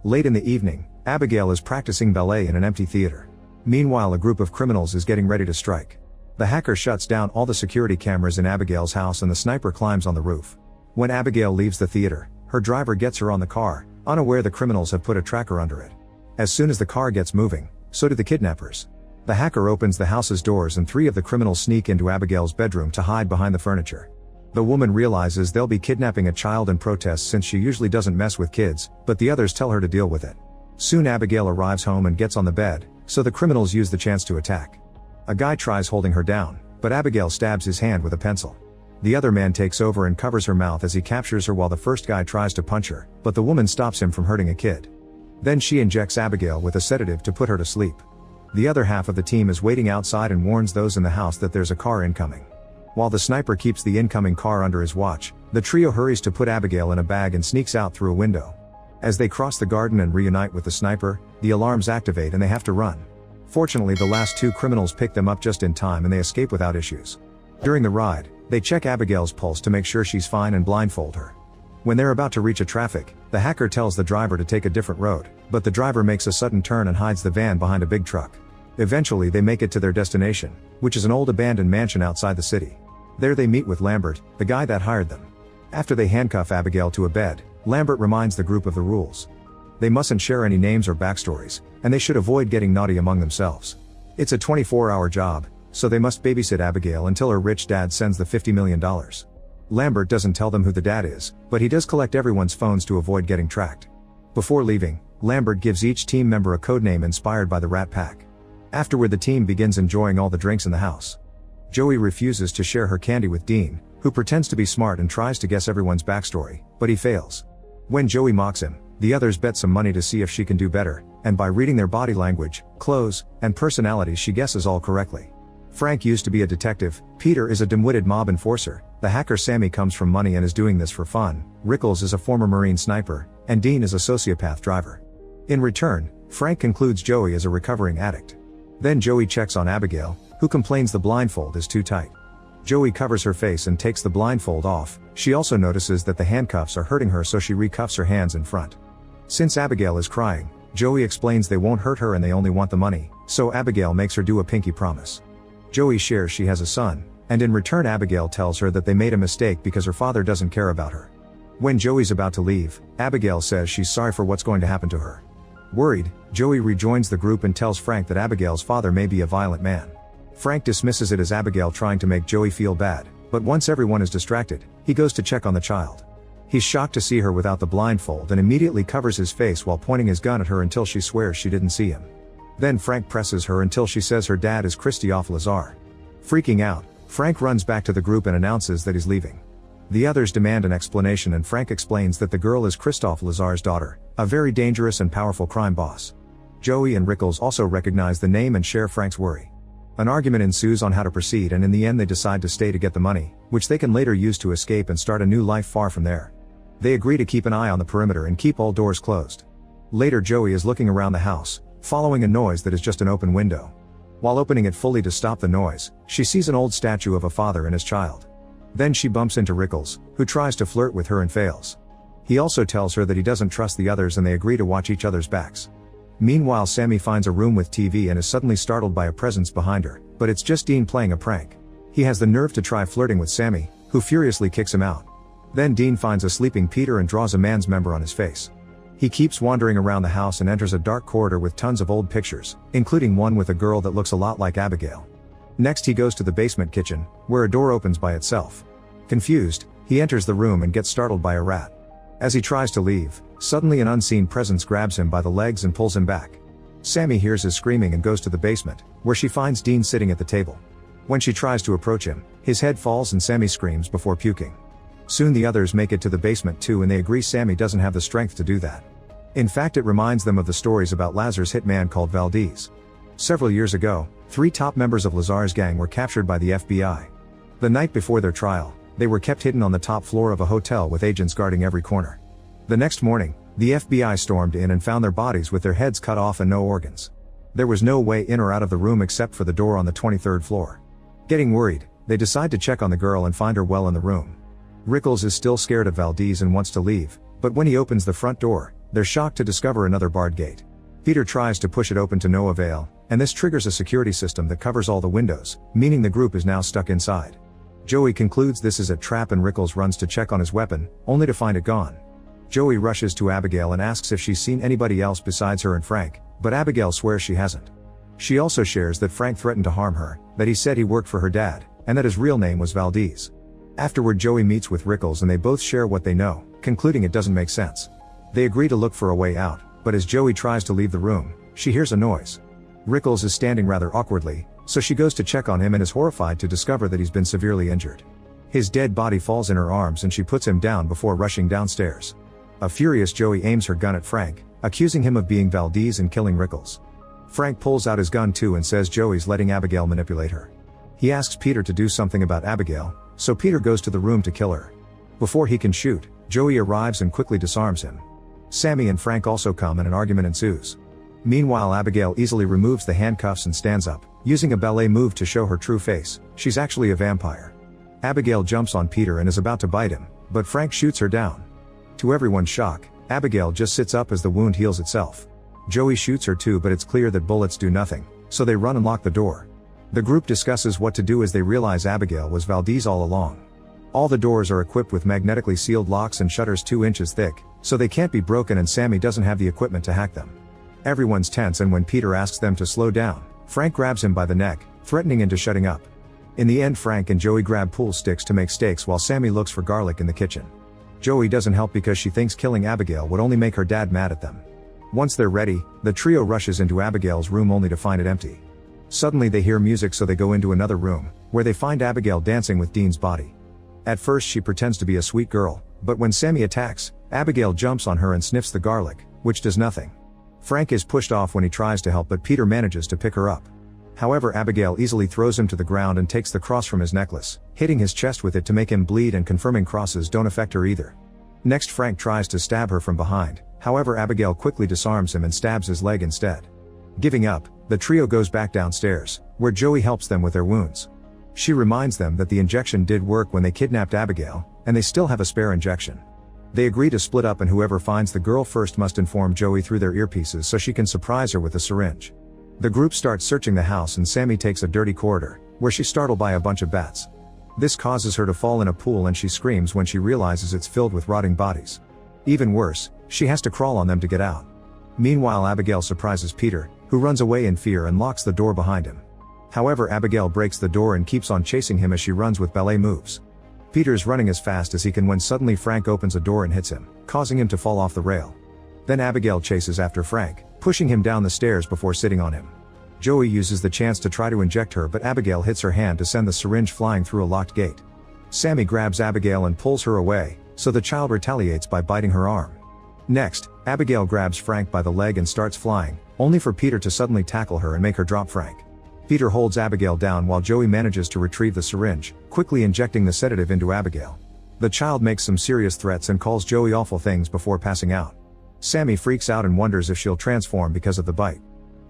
Late in the evening, Abigail is practicing ballet in an empty theater. Meanwhile, a group of criminals is getting ready to strike. The hacker shuts down all the security cameras in Abigail's house and the sniper climbs on the roof. When Abigail leaves the theater, her driver gets her on the car, unaware the criminals have put a tracker under it. As soon as the car gets moving, so do the kidnappers. The hacker opens the house's doors and 3 of the criminals sneak into Abigail's bedroom to hide behind the furniture. The woman realizes they'll be kidnapping a child and protests since she usually doesn't mess with kids, but the others tell her to deal with it. Soon Abigail arrives home and gets on the bed, so the criminals use the chance to attack. A guy tries holding her down, but Abigail stabs his hand with a pencil. The other man takes over and covers her mouth as he captures her while the first guy tries to punch her, but the woman stops him from hurting a kid. Then she injects Abigail with a sedative to put her to sleep. The other half of the team is waiting outside and warns those in the house that there's a car incoming. While the sniper keeps the incoming car under his watch, the trio hurries to put Abigail in a bag and sneaks out through a window. As they cross the garden and reunite with the sniper, the alarms activate and they have to run. Fortunately, the last 2 criminals pick them up just in time and they escape without issues. During the ride, they check Abigail's pulse to make sure she's fine and blindfold her. When they're about to reach a traffic, the hacker tells the driver to take a different road, but the driver makes a sudden turn and hides the van behind a big truck. Eventually they make it to their destination, which is an old abandoned mansion outside the city. There they meet with Lambert, the guy that hired them. After they handcuff Abigail to a bed, Lambert reminds the group of the rules. They mustn't share any names or backstories, and they should avoid getting naughty among themselves. It's a 24-hour job, so they must babysit Abigail until her rich dad sends the $50 million. Lambert doesn't tell them who the dad is, but he does collect everyone's phones to avoid getting tracked. Before leaving, Lambert gives each team member a codename inspired by the Rat Pack. Afterward, the team begins enjoying all the drinks in the house. Joey refuses to share her candy with Dean, who pretends to be smart and tries to guess everyone's backstory, but he fails. When Joey mocks him, the others bet some money to see if she can do better, and by reading their body language, clothes, and personalities she guesses all correctly. Frank used to be a detective, Peter is a dim-witted mob enforcer, the hacker Sammy comes from money and is doing this for fun, Rickles is a former Marine sniper, and Dean is a sociopath driver. In return, Frank concludes Joey is a recovering addict. Then Joey checks on Abigail, who complains the blindfold is too tight. Joey covers her face and takes the blindfold off. She also notices that the handcuffs are hurting her, so she recuffs her hands in front. Since Abigail is crying, Joey explains they won't hurt her and they only want the money, so Abigail makes her do a pinky promise. Joey shares she has a son, and in return Abigail tells her that they made a mistake because her father doesn't care about her. When Joey's about to leave, Abigail says she's sorry for what's going to happen to her. Worried, Joey rejoins the group and tells Frank that Abigail's father may be a violent man. Frank dismisses it as Abigail trying to make Joey feel bad, but once everyone is distracted, he goes to check on the child. He's shocked to see her without the blindfold and immediately covers his face while pointing his gun at her until she swears she didn't see him. Then Frank presses her until she says her dad is Christophe Lazar. Freaking out, Frank runs back to the group and announces that he's leaving. The others demand an explanation and Frank explains that the girl is Christophe Lazar's daughter, a very dangerous and powerful crime boss. Joey and Rickles also recognize the name and share Frank's worry. An argument ensues on how to proceed, and in the end they decide to stay to get the money, which they can later use to escape and start a new life far from there. They agree to keep an eye on the perimeter and keep all doors closed. Later Joey is looking around the house, following a noise that is just an open window. While opening it fully to stop the noise, she sees an old statue of a father and his child. Then she bumps into Rickles, who tries to flirt with her and fails. He also tells her that he doesn't trust the others and they agree to watch each other's backs. Meanwhile, Sammy finds a room with TV and is suddenly startled by a presence behind her, but it's just Dean playing a prank. He has the nerve to try flirting with Sammy, who furiously kicks him out. Then Dean finds a sleeping Peter and draws a man's member on his face. He keeps wandering around the house and enters a dark corridor with tons of old pictures, including one with a girl that looks a lot like Abigail. Next he goes to the basement kitchen, where a door opens by itself. Confused, he enters the room and gets startled by a rat. As he tries to leave, suddenly an unseen presence grabs him by the legs and pulls him back. Sammy hears his screaming and goes to the basement, where she finds Dean sitting at the table. When she tries to approach him, his head falls and Sammy screams before puking. Soon the others make it to the basement too, and they agree Sammy doesn't have the strength to do that. In fact, it reminds them of the stories about Lazar's hitman called Valdez. Several years ago, 3 top members of Lazar's gang were captured by the FBI. The night before their trial, they were kept hidden on the top floor of a hotel with agents guarding every corner. The next morning, the FBI stormed in and found their bodies with their heads cut off and no organs. There was no way in or out of the room except for the door on the 23rd floor. Getting worried, they decide to check on the girl and find her well in the room. Rickles is still scared of Valdez and wants to leave, but when he opens the front door, They're shocked to discover another barred gate. Peter tries to push it open to no avail, and this triggers a security system that covers all the windows, meaning the group is now stuck inside. Joey concludes this is a trap and Rickles runs to check on his weapon, only to find it gone. Joey rushes to Abigail and asks if she's seen anybody else besides her and Frank, but Abigail swears she hasn't. She also shares that Frank threatened to harm her, that he said he worked for her dad, and that his real name was Valdez. Afterward, Joey meets with Rickles and they both share what they know, concluding it doesn't make sense. They agree to look for a way out, but as Joey tries to leave the room, she hears a noise. Rickles is standing rather awkwardly, so she goes to check on him and is horrified to discover that he's been severely injured. His dead body falls in her arms and she puts him down before rushing downstairs. A furious Joey aims her gun at Frank, accusing him of being Valdez and killing Rickles. Frank pulls out his gun too and says Joey's letting Abigail manipulate her. He asks Peter to do something about Abigail, so Peter goes to the room to kill her. Before he can shoot, Joey arrives and quickly disarms him. Sammy and Frank also come and an argument ensues. Meanwhile, Abigail easily removes the handcuffs and stands up, using a ballet move to show her true face. She's actually a vampire. Abigail jumps on Peter and is about to bite him, but Frank shoots her down. To everyone's shock, Abigail just sits up as the wound heals itself. Joey shoots her too, but it's clear that bullets do nothing, so they run and lock the door. The group discusses what to do as they realize Abigail was Valdez all along. All the doors are equipped with magnetically sealed locks and shutters 2 inches thick, so they can't be broken, and Sammy doesn't have the equipment to hack them. Everyone's tense, and when Peter asks them to slow down, Frank grabs him by the neck, threatening into shutting up. In the end, Frank and Joey grab pool sticks to make steaks while Sammy looks for garlic in the kitchen. Joey doesn't help because she thinks killing Abigail would only make her dad mad at them. Once they're ready, the trio rushes into Abigail's room only to find it empty. Suddenly they hear music, so they go into another room, where they find Abigail dancing with Dean's body. At first she pretends to be a sweet girl, but when Sammy attacks, Abigail jumps on her and sniffs the garlic, which does nothing. Frank is pushed off when he tries to help, but Peter manages to pick her up. However, Abigail easily throws him to the ground and takes the cross from his necklace, hitting his chest with it to make him bleed and confirming crosses don't affect her either. Next, Frank tries to stab her from behind, however Abigail quickly disarms him and stabs his leg instead. Giving up, the trio goes back downstairs, where Joey helps them with their wounds. She reminds them that the injection did work when they kidnapped Abigail, and they still have a spare injection. They agree to split up, and whoever finds the girl first must inform Joey through their earpieces so she can surprise her with a syringe. The group starts searching the house and Sammy takes a dirty corridor, where she's startled by a bunch of bats. This causes her to fall in a pool and she screams when she realizes it's filled with rotting bodies. Even worse, she has to crawl on them to get out. Meanwhile, Abigail surprises Peter, who runs away in fear and locks the door behind him. However, Abigail breaks the door and keeps on chasing him as she runs with ballet moves. Peter's running as fast as he can when suddenly Frank opens a door and hits him, causing him to fall off the rail. Then Abigail chases after Frank, pushing him down the stairs before sitting on him. Joey uses the chance to try to inject her, but Abigail hits her hand to send the syringe flying through a locked gate. Sammy grabs Abigail and pulls her away, so the child retaliates by biting her arm. Next, Abigail grabs Frank by the leg and starts flying, only for Peter to suddenly tackle her and make her drop Frank. Peter holds Abigail down while Joey manages to retrieve the syringe, quickly injecting the sedative into Abigail. The child makes some serious threats and calls Joey awful things before passing out. Sammy freaks out and wonders if she'll transform because of the bite.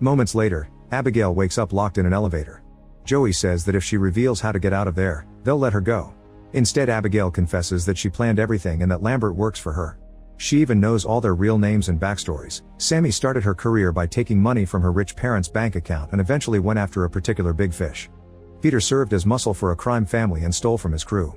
Moments later, Abigail wakes up locked in an elevator. Joey says that if she reveals how to get out of there, they'll let her go. Instead, Abigail confesses that she planned everything and that Lambert works for her. She even knows all their real names and backstories. Sammy started her career by taking money from her rich parents' bank account and eventually went after a particular big fish. Peter served as muscle for a crime family and stole from his crew.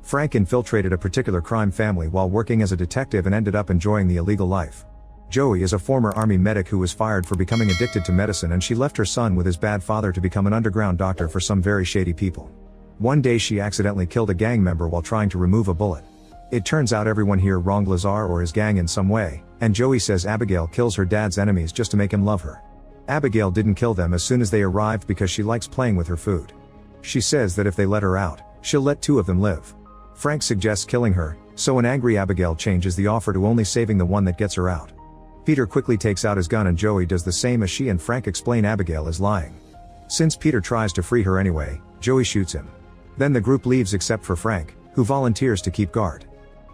Frank infiltrated a particular crime family while working as a detective and ended up enjoying the illegal life. Joey is a former army medic who was fired for becoming addicted to medicine, and she left her son with his bad father to become an underground doctor for some very shady people. One day she accidentally killed a gang member while trying to remove a bullet. It turns out everyone here wronged Lazar or his gang in some way, and Joey says Abigail kills her dad's enemies just to make him love her. Abigail didn't kill them as soon as they arrived because she likes playing with her food. She says that if they let her out, she'll let 2 of them live. Frank suggests killing her, so an angry Abigail changes the offer to only saving the one that gets her out. Peter quickly takes out his gun and Joey does the same as she and Frank explain Abigail is lying. Since Peter tries to free her anyway, Joey shoots him. Then the group leaves except for Frank, who volunteers to keep guard.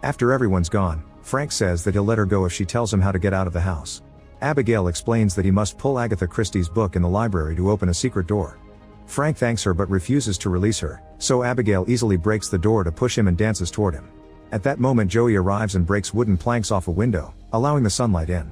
After everyone's gone, Frank says that he'll let her go if she tells him how to get out of the house. Abigail explains that he must pull Agatha Christie's book in the library to open a secret door. Frank thanks her but refuses to release her, so Abigail easily breaks the door to push him and dances toward him. At that moment Joey arrives and breaks wooden planks off a window, allowing the sunlight in.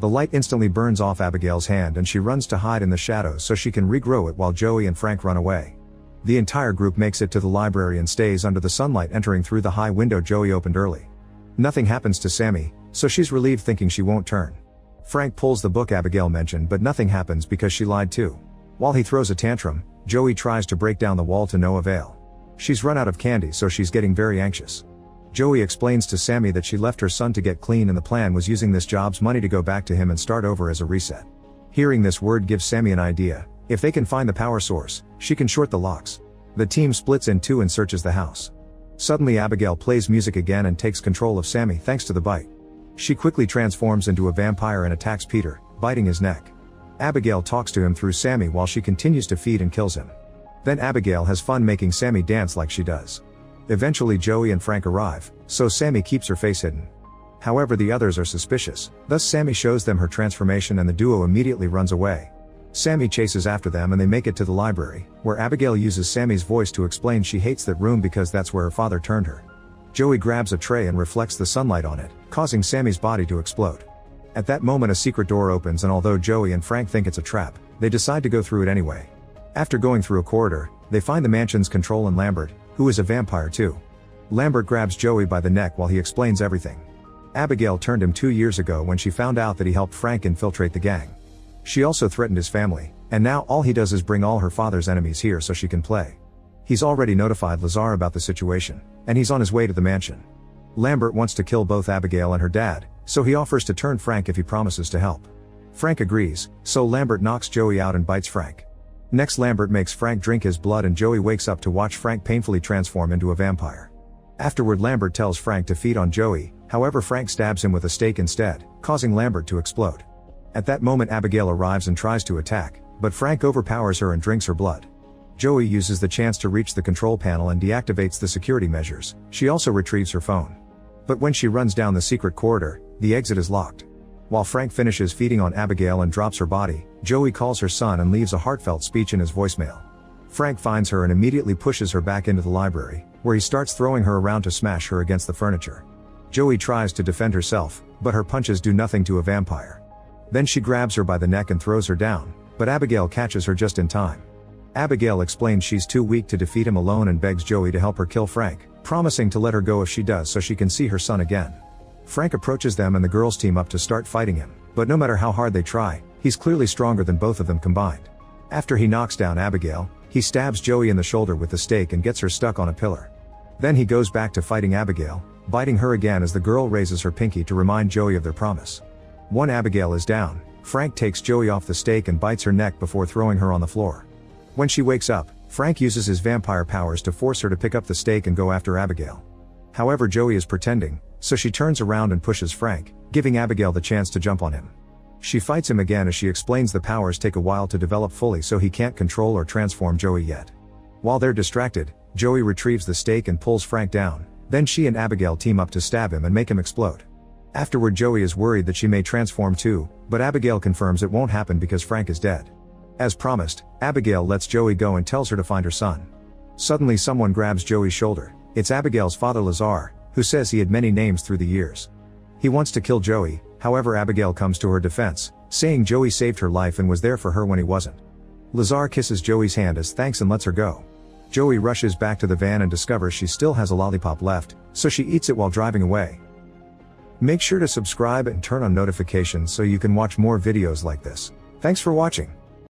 The light instantly burns off Abigail's hand and she runs to hide in the shadows so she can regrow it while Joey and Frank run away. The entire group makes it to the library and stays under the sunlight, entering through the high window Joey opened early. Nothing happens to Sammy, so she's relieved, thinking she won't turn. Frank pulls the book Abigail mentioned, but nothing happens because she lied too. While he throws a tantrum, Joey tries to break down the wall to no avail. She's run out of candy, so she's getting very anxious. Joey explains to Sammy that she left her son to get clean and the plan was using this job's money to go back to him and start over as a reset. Hearing this word gives Sammy an idea. If they can find the power source, she can short the locks. The team splits in two and searches the house. Suddenly Abigail plays music again and takes control of Sammy thanks to the bite. She quickly transforms into a vampire and attacks Peter, biting his neck. Abigail talks to him through Sammy while she continues to feed and kills him. Then Abigail has fun making Sammy dance like she does. Eventually Joey and Frank arrive, so Sammy keeps her face hidden. However, the others are suspicious, thus Sammy shows them her transformation and the duo immediately runs away. Sammy chases after them and they make it to the library, where Abigail uses Sammy's voice to explain she hates that room because that's where her father turned her. Joey grabs a tray and reflects the sunlight on it, causing Sammy's body to explode. At that moment a secret door opens and although Joey and Frank think it's a trap, they decide to go through it anyway. After going through a corridor, they find the mansion's control and Lambert, who is a vampire too. Lambert grabs Joey by the neck while he explains everything. Abigail turned him 2 years ago when she found out that he helped Frank infiltrate the gang. She also threatened his family, and now all he does is bring all her father's enemies here so she can play. He's already notified Lazar about the situation, and he's on his way to the mansion. Lambert wants to kill both Abigail and her dad, so he offers to turn Frank if he promises to help. Frank agrees, so Lambert knocks Joey out and bites Frank. Next Lambert makes Frank drink his blood and Joey wakes up to watch Frank painfully transform into a vampire. Afterward Lambert tells Frank to feed on Joey, however Frank stabs him with a stake instead, causing Lambert to explode. At that moment Abigail arrives and tries to attack, but Frank overpowers her and drinks her blood. Joey uses the chance to reach the control panel and deactivates the security measures. She also retrieves her phone. But when she runs down the secret corridor, the exit is locked. While Frank finishes feeding on Abigail and drops her body, Joey calls her son and leaves a heartfelt speech in his voicemail. Frank finds her and immediately pushes her back into the library, where he starts throwing her around to smash her against the furniture. Joey tries to defend herself, but her punches do nothing to a vampire. Then she grabs her by the neck and throws her down, but Abigail catches her just in time. Abigail explains she's too weak to defeat him alone and begs Joey to help her kill Frank, promising to let her go if she does so she can see her son again. Frank approaches them and the girls team up to start fighting him, but no matter how hard they try, he's clearly stronger than both of them combined. After he knocks down Abigail, he stabs Joey in the shoulder with the stake and gets her stuck on a pillar. Then he goes back to fighting Abigail, biting her again as the girl raises her pinky to remind Joey of their promise. When Abigail is down, Frank takes Joey off the stake and bites her neck before throwing her on the floor. When she wakes up, Frank uses his vampire powers to force her to pick up the stake and go after Abigail. However, Joey is pretending, so she turns around and pushes Frank, giving Abigail the chance to jump on him. She fights him again as she explains the powers take a while to develop fully, so he can't control or transform Joey yet. While they're distracted, Joey retrieves the stake and pulls Frank down, then she and Abigail team up to stab him and make him explode. Afterward Joey is worried that she may transform too, but Abigail confirms it won't happen because Frank is dead. As promised, Abigail lets Joey go and tells her to find her son. Suddenly someone grabs Joey's shoulder. It's Abigail's father Lazar, who says he had many names through the years. He wants to kill Joey, however Abigail comes to her defense, saying Joey saved her life and was there for her when he wasn't. Lazar kisses Joey's hand as thanks and lets her go. Joey rushes back to the van and discovers she still has a lollipop left, so she eats it while driving away. Make sure to subscribe and turn on notifications so you can watch more videos like this. Thanks for watching.